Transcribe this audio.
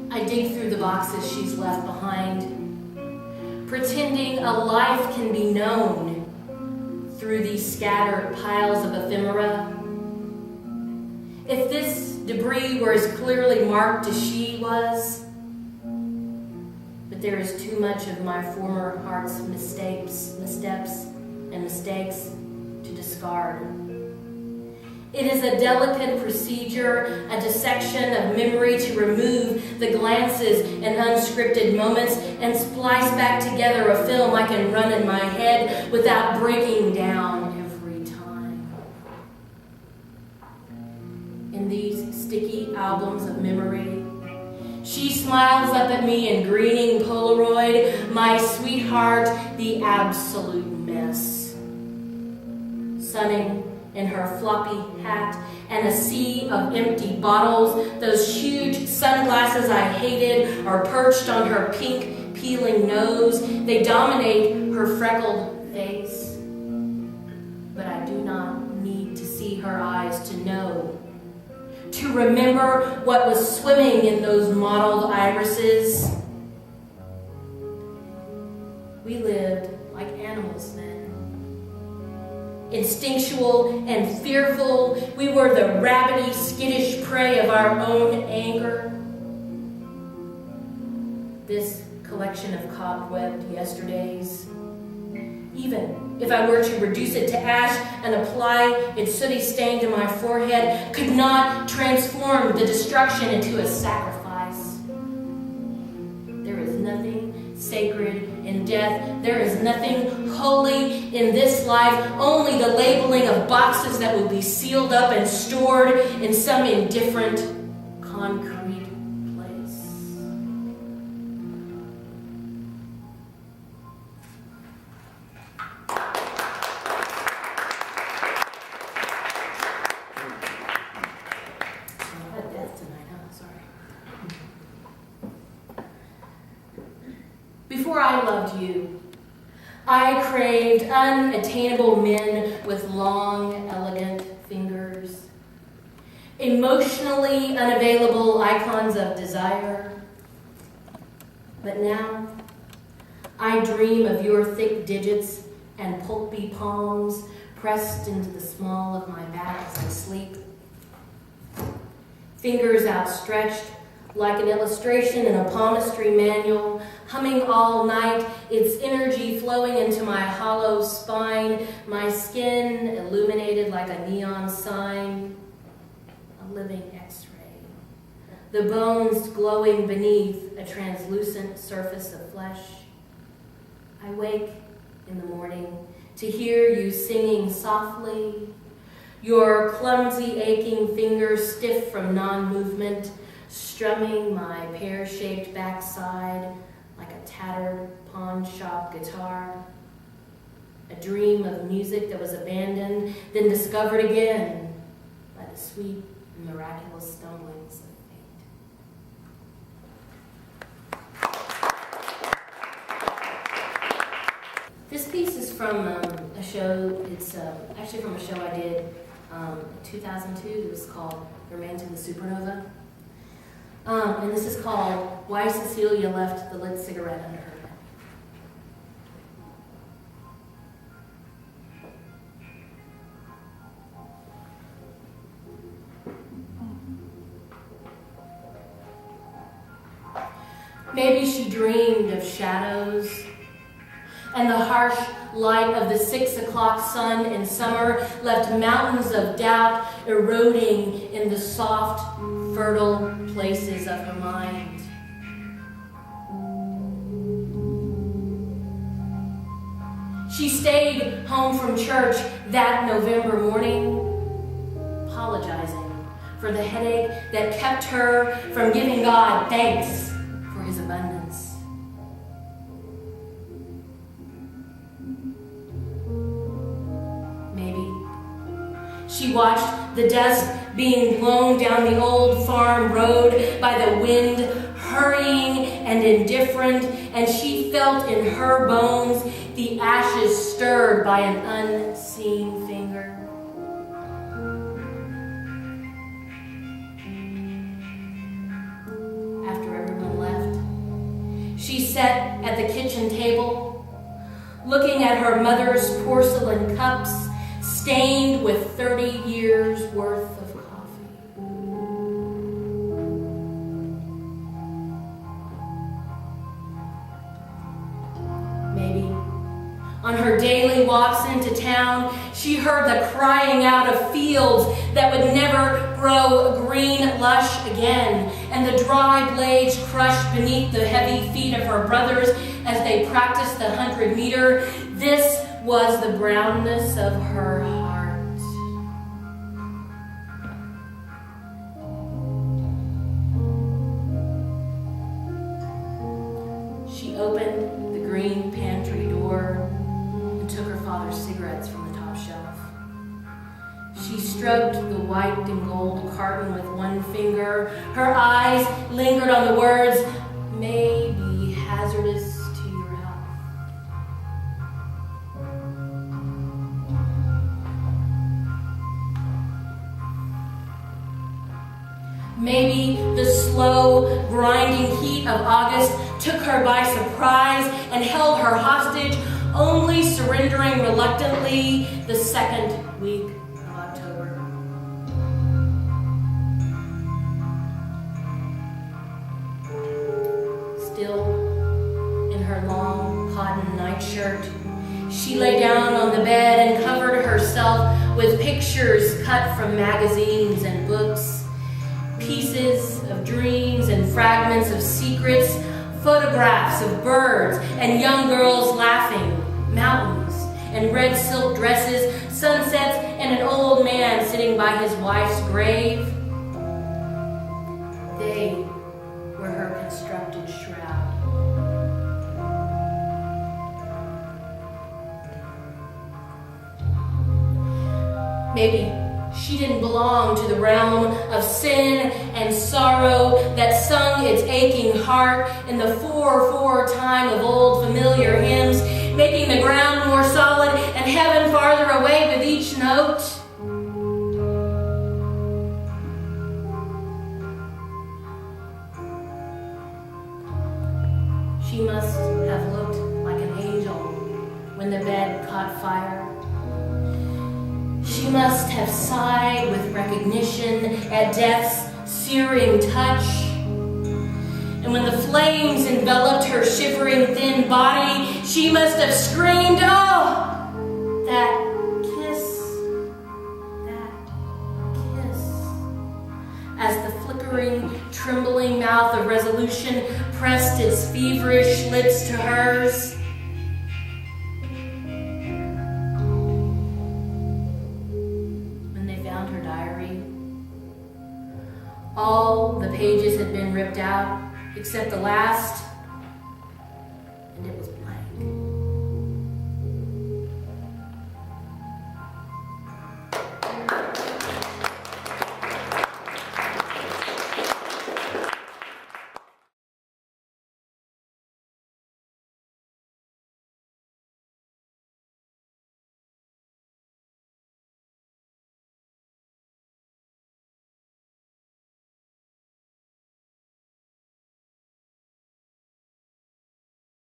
I dig through the boxes she's left behind, pretending a life can be known through these scattered piles of ephemera. If this debris were as clearly marked as she was, but there is too much of my former heart's missteps, and mistakes to discard. It is a delicate procedure, a dissection of memory to remove the glances and unscripted moments and splice back together a film I can run in my head without breaking down every time. In these sticky albums of memory, she smiles up at me in greening Polaroid, my sweetheart, the absolute mess. Sunning in her floppy hat and a sea of empty bottles, those huge sunglasses I hated are perched on her pink, peeling nose. They dominate her freckled face. But I do not need to see her eyes to know, to remember what was swimming in those mottled irises. We lived like animals then. Instinctual and fearful, we were the rabbity, skittish prey of our own anger. This collection of cobwebbed yesterdays, even if I were to reduce it to ash and apply its sooty stain to my forehead, could not transform the destruction into a sacrifice. There is nothing sacred in death. There is nothing holy in this life, only the labeling of boxes that will be sealed up and stored in some indifferent concrete place. I've had death tonight, huh? Sorry. Before I loved you, I craved unattainable men with long, elegant fingers, emotionally unavailable icons of desire. But now, I dream of your thick digits and pulpy palms pressed into the small of my back as I sleep. Fingers outstretched, like an illustration in a palmistry manual, humming all night, its energy flowing into my hollow spine, my skin illuminated like a neon sign, a living X-ray, the bones glowing beneath a translucent surface of flesh. I wake in the morning to hear you singing softly, your clumsy, aching fingers stiff from non-movement, strumming my pear-shaped backside like a tattered pawn shop guitar. A dream of music that was abandoned, then discovered again by the sweet and miraculous stumblings of fate. This piece is from a show, it's actually from a show I did in 2002. It was called The Remains of the Supernova. And this is called Why Cecelia Left the Lit Cigarette Under Her Bed. Maybe she dreamed of shadows and the harsh light of the 6 o'clock sun in summer left mountains of doubt eroding in the soft, fertile places of her mind. She stayed home from church that November morning, apologizing for the headache that kept her from giving God thanks for his abundance. Maybe she watched the dust being blown down the old farm road by the wind, hurrying and indifferent, and she felt in her bones the ashes stirred by an unseen finger. She sat at the kitchen table, looking at her mother's porcelain cups, stained with 30 years' worth of coffee. Maybe on her daily walks into town, she heard the crying out of fields that would never grow green lush again, and the dry blades crushed beneath the heavy feet of her brothers as they practiced the 100-meter. This was the brownness of her heart. She opened the green pantry door and took her father's cigarettes from the top shelf. She stroked the white and gold carton with one finger. Her eyes lingered on the words, "may be hazardous to your health." Maybe the slow, grinding heat of August took her by surprise and held her hostage, only surrendering reluctantly the second week of October. Still in her long cotton nightshirt, she lay down on the bed and covered herself with pictures cut from magazines and books, pieces of dreams and fragments of secrets, photographs of birds and young girls laughing, mountains and red silk dresses, sunsets, and an old man sitting by his wife's grave. They were her constructed shroud. Maybe she didn't belong to the realm of sin and sorrow that sung its aching heart in the 4/4 time of old familiar hymns, making the ground more solid and heaven farther away with each note. She must have looked like an angel when the bed caught fire. She must have sighed with recognition at death's searing touch. And when the flames enveloped her shivering thin body, she must have screamed, "Oh, that kiss, as the flickering, trembling mouth of resolution pressed its feverish lips to hers. Her diary. All the pages had been ripped out except the last, and it was